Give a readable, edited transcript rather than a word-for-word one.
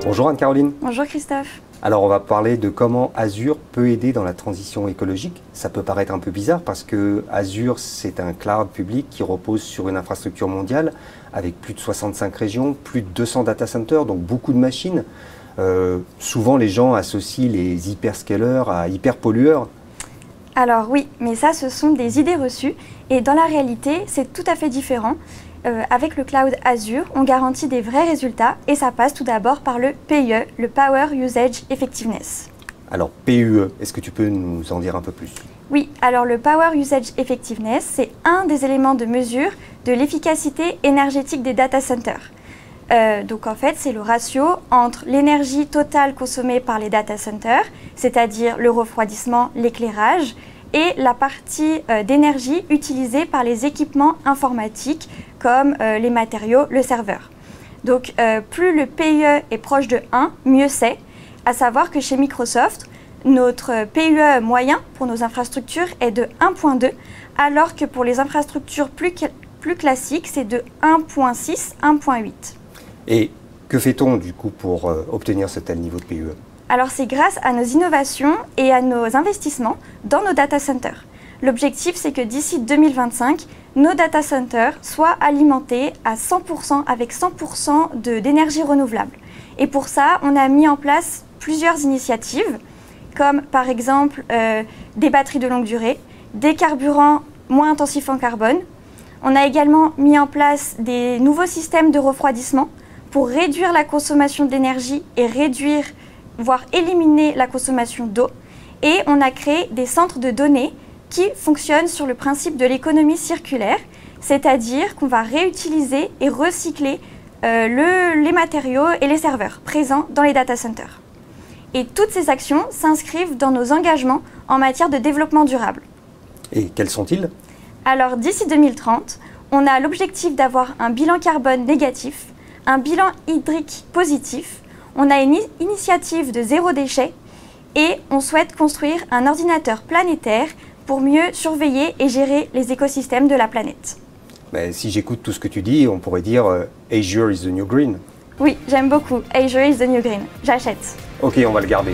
Bonjour Anne-Caroline. Bonjour Christophe. Alors on va parler de comment Azure peut aider dans la transition écologique. Ça peut paraître un peu bizarre parce que Azure c'est un cloud public qui repose sur une infrastructure mondiale avec plus de 65 régions, plus de 200 data centers, donc beaucoup de machines. Souvent les gens associent les hyperscalers à hyperpollueurs. Alors oui, mais ça ce sont des idées reçues et dans la réalité c'est tout à fait différent. Avec le cloud Azure, on garantit des vrais résultats et ça passe tout d'abord par le PUE, le Power Usage Effectiveness. Alors PUE, est-ce que tu peux nous en dire un peu plus? Oui, alors le Power Usage Effectiveness, c'est un des éléments de mesure de l'efficacité énergétique des data centers. Donc en fait, c'est le ratio entre l'énergie totale consommée par les data centers, c'est-à-dire le refroidissement, l'éclairage, et la partie d'énergie utilisée par les équipements informatiques comme les matériaux, le serveur. Donc plus le PUE est proche de 1, mieux c'est. À savoir que chez Microsoft, notre PUE moyen pour nos infrastructures est de 1.2, alors que pour les infrastructures plus classiques, c'est de 1.6, 1.8. Et que fait-on du coup pour obtenir ce tel niveau de PUE? Alors c'est grâce à nos innovations et à nos investissements dans nos data centers. L'objectif c'est que d'ici 2025, nos data centers soient alimentés à 100% avec 100% d'énergie renouvelable. Et pour ça, on a mis en place plusieurs initiatives, comme par exemple des batteries de longue durée, des carburants moins intensifs en carbone. On a également mis en place des nouveaux systèmes de refroidissement pour réduire la consommation d'énergie et réduire, voire éliminer la consommation d'eau. Et on a créé des centres de données qui fonctionnent sur le principe de l'économie circulaire, c'est-à-dire qu'on va réutiliser et recycler les matériaux et les serveurs présents dans les data centers. Et toutes ces actions s'inscrivent dans nos engagements en matière de développement durable. Et quels sont-ils? Alors d'ici 2030, on a l'objectif d'avoir un bilan carbone négatif, un bilan hydrique positif, on a une initiative de zéro déchet et on souhaite construire un ordinateur planétaire pour mieux surveiller et gérer les écosystèmes de la planète. Ben, si j'écoute tout ce que tu dis, on pourrait dire Azure is the new green. Oui, j'aime beaucoup. Azure is the new green. J'achète. Ok, on va le garder.